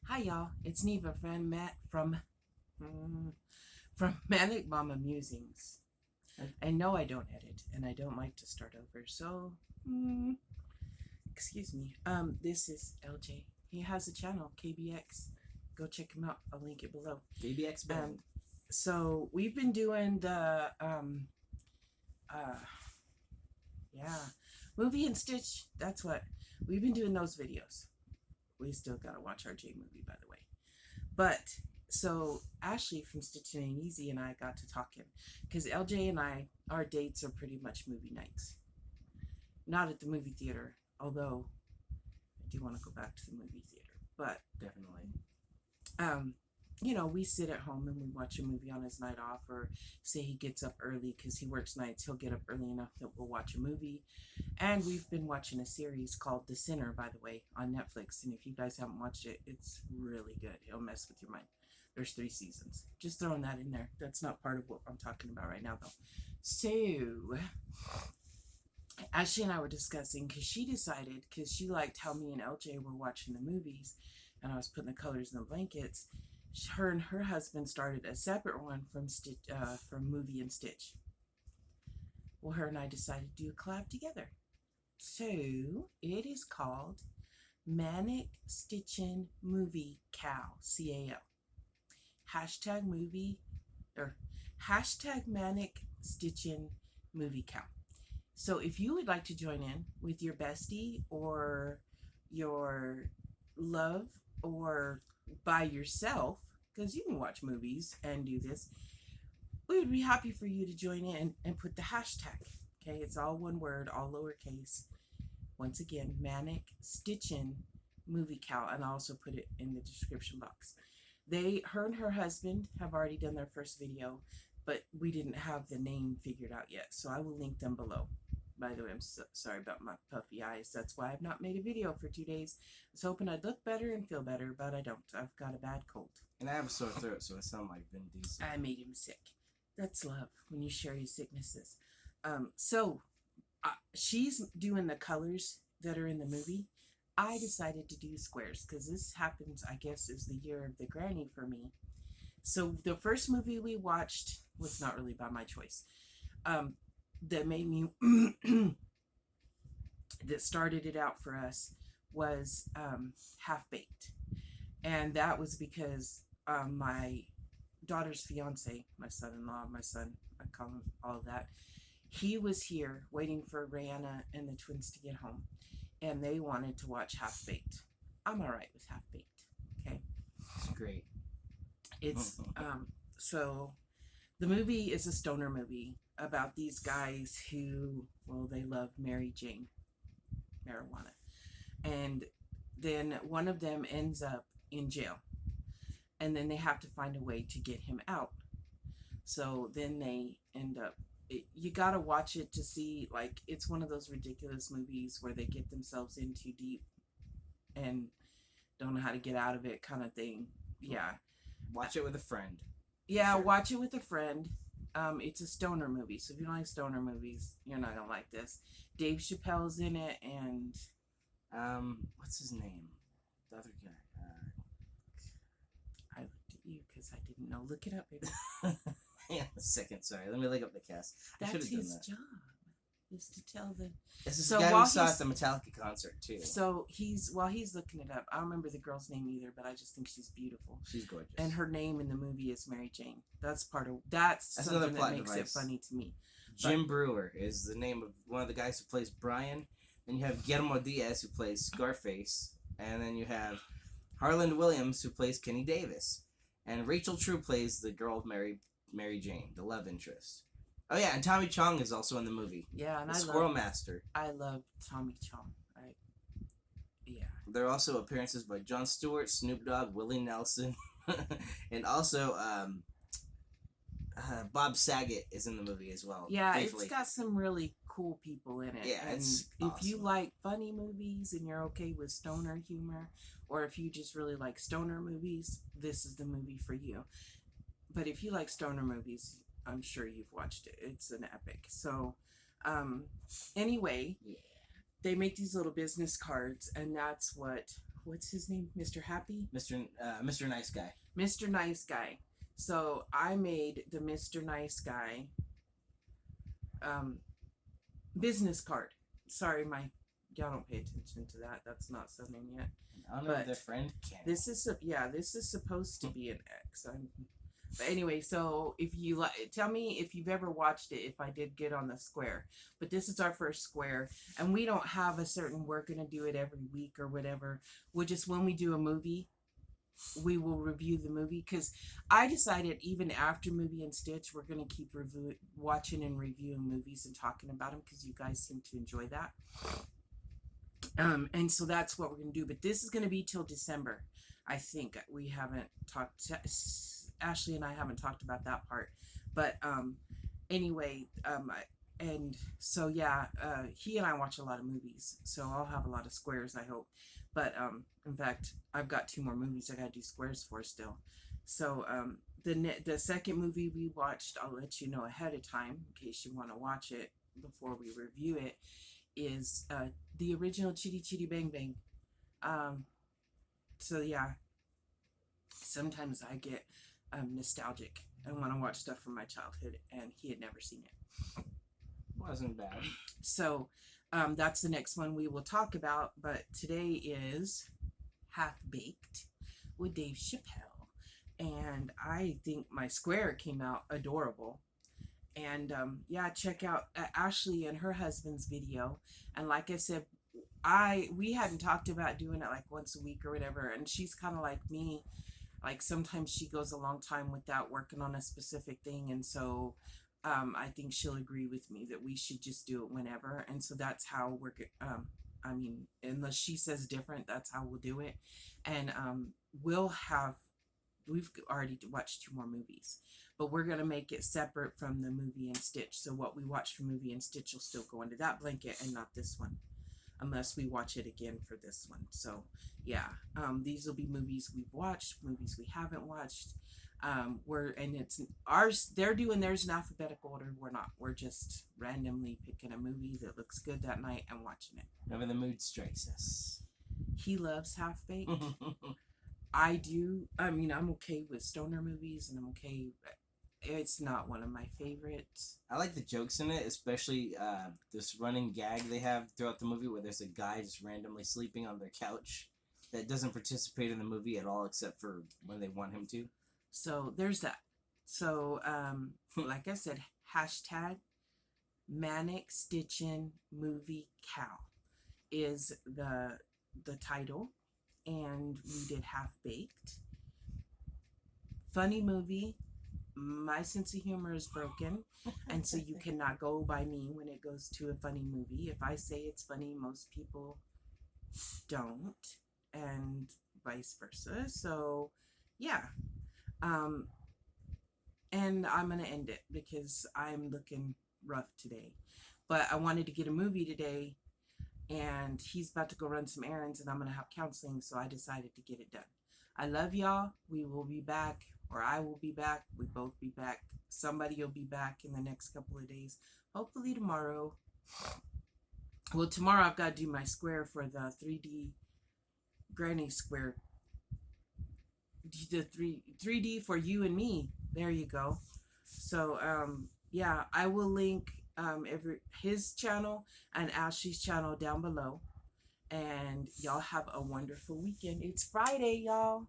Hi y'all, it's Neva from from Manic Mama Musings. I know I don't edit, and I don't like to start over, so excuse me. This is LJ. He has a channel, KBX. Go check him out. I'll link it below. KBX Band. So we've been doing the uh yeah movie and Stitch. That's what we've been doing those videos. We still gotta watch our J movie, by the way. But so Ashley from Stitchin and Easy and I got to talking because LJ and I, our dates are pretty much movie nights. Not at the movie theater, although I do want to go back to the movie theater. But Definitely. um, we sit at home and we watch a movie on his night off, or say he gets up early because he works nights. He'll get up early enough that we'll watch a movie. And we've been watching a series called The Sinner, by the way, on Netflix. And if you guys haven't watched it, it's really good. It'll mess with your mind. There's 3 seasons. Just throwing that in there. That's not part of what I'm talking about right now, though. So, Ashley and I were discussing because she decided, because she liked how me and LJ were watching the movies and I was putting the colors in the blankets. Her and her husband started a separate one from from Movie and Stitch. Well, her and I decided to do a collab together. So it is called Manic Stitchin Moviecal, CAL. Hashtag movie or hashtag Manic Stitchin Moviecal. So if you would like to join in with your bestie or your love or by yourself, because you can watch movies and do this, we would be happy for you to join in and put the hashtag. Okay, it's all one word, all lowercase. Once again, Manic Stitchin Movie Cow, and I'll also put it in the description box. Her and her husband have already done their first video, but we didn't have the name figured out yet, so I will link them below. By the way, I'm sorry about my puffy eyes. That's why I've not made a video for 2 days. I was hoping I'd look better and feel better, but I don't. I've got a bad cold. And I have a sore throat, so I sound like Vin Diesel. I made him sick. That's love when you share your sicknesses. So she's doing the colors that are in the movie. I decided to do squares because this happens, I guess, is the year of the granny for me. So the first movie we watched was not really by my choice. That made me that started it out for us was Half Baked, and that was because my daughter's fiance, my son-in-law, my son, I call him all of that. He was here waiting for Rihanna and the twins to get home, and they wanted to watch Half Baked. I'm all right with Half Baked. Okay, it's great. It's so the movie is a stoner movie about these guys who, well, they love Mary Jane, marijuana, and then one of them ends up in jail, and then they have to find a way to get him out. So then they end up. You gotta watch it to see, like, it's one of those ridiculous movies where they get themselves in too deep and don't know how to get out of it, kind of thing. Yeah. Watch it with a friend. Yeah, sure. Watch it with a friend. It's a stoner movie, so if you don't like stoner movies, you're not gonna like this. Dave Chappelle's in it, and what's his name? The other guy. I looked at you because I didn't know. Look it up, baby. Yeah, a second. Sorry, let me look up the cast. That's his job, is to tell the. This is the guy we saw at the Metallica concert too. So while he's looking it up, I don't remember the girl's name either, but I just think she's beautiful. She's gorgeous, and her name in the movie is Mary Jane. That's something that makes it funny to me. Jim Brewer is the name of one of the guys who plays Brian. Then you have Guillermo Diaz, who plays Scarface, and then you have Harland Williams, who plays Kenny Davis, and Rachel True plays the girl Mary Jane, the love interest. Oh yeah, and Tommy Chong is also in the movie. Yeah, and Squirrel Master. I love Tommy Chong. Yeah. There are also appearances by Jon Stewart, Snoop Dogg, Willie Nelson, and also Bob Saget is in the movie as well. Yeah, briefly. It's got some really cool people in it. Yeah, and it's awesome. If you like funny movies and you're okay with stoner humor, or if you just really like stoner movies, this is the movie for you. But if you like stoner movies, I'm sure you've watched it. It's an epic. So, anyway, yeah. They make these little business cards, and that's what what's his name? Mr. Happy? Mr. Nice Guy. Mr. Nice Guy. So I made the Mr. Nice Guy um, business card. Sorry, y'all don't pay attention to that. That's not something yet. I don't know if their friend can. This is supposed to be an X. But anyway, so if you tell me if you've ever watched it, if I did get on the square. But this is our first square, and we don't have a certain, we're gonna do it every week or whatever. We'll just, when we do a movie, we will review the movie, because I decided even after Movie and Stitch, we're gonna keep watching and reviewing movies and talking about them, because you guys seem to enjoy that. And so that's what we're gonna do. But this is gonna be till December. I think we haven't talked. Ashley and I haven't talked about that part. But anyway, and so yeah, he and I watch a lot of movies, so I'll have a lot of squares, I hope. But in fact, I've got 2 more movies I gotta do squares for still. So the second movie we watched, I'll let you know ahead of time in case you want to watch it before we review it, is the original Chitty Chitty Bang Bang. So yeah, sometimes I get nostalgic and want to watch stuff from my childhood, and he had never seen it. Wasn't bad. So that's the next one we will talk about. But today is Half Baked with Dave Chappelle, and I think my square came out adorable. And yeah, check out Ashley and her husband's video. And like I said, we hadn't talked about doing it like once a week or whatever, and she's kind of like me. Like sometimes she goes a long time without working on a specific thing, and so I think she'll agree with me that we should just do it whenever. And so that's how we're I mean, unless she says different, that's how we'll do it. And we've already watched 2 more movies, but we're going to make it separate from the Movie and Stitch. So what we watched from Movie and Stitch will still go into that blanket and not this one, unless we watch it again for this one. So yeah, these will be movies we've watched, movies we haven't watched. And it's ours, they're doing theirs in alphabetical order. We're not. We're just randomly picking a movie that looks good that night and watching it. Whenever the mood strikes us. He loves Half Baked. I do. I mean, I'm okay with stoner movies, and I'm okay. It's not one of my favorites. I like the jokes in it, especially this running gag they have throughout the movie where there's a guy just randomly sleeping on their couch that doesn't participate in the movie at all except for when they want him to. So there's that. So like I said, hashtag manicstitchinmoviecal is the title, and we did Half Baked. Funny movie. My sense of humor is broken, and so you cannot go by me when it goes to a funny movie. If I say it's funny, most people don't, and vice versa. So yeah, and I'm gonna end it because I'm looking rough today. But I wanted to get a movie today, and he's about to go run some errands, and I'm gonna have counseling, so I decided to get it done. I love y'all. We will be back, or I will be back. We both be back. Somebody will be back in the next couple of days. Hopefully tomorrow. Well, tomorrow I've got to do my square for the 3D Granny Square. The 3D for you and me. There you go. So yeah, I will link his channel and Ashley's channel down below. And y'all have a wonderful weekend. It's Friday, y'all.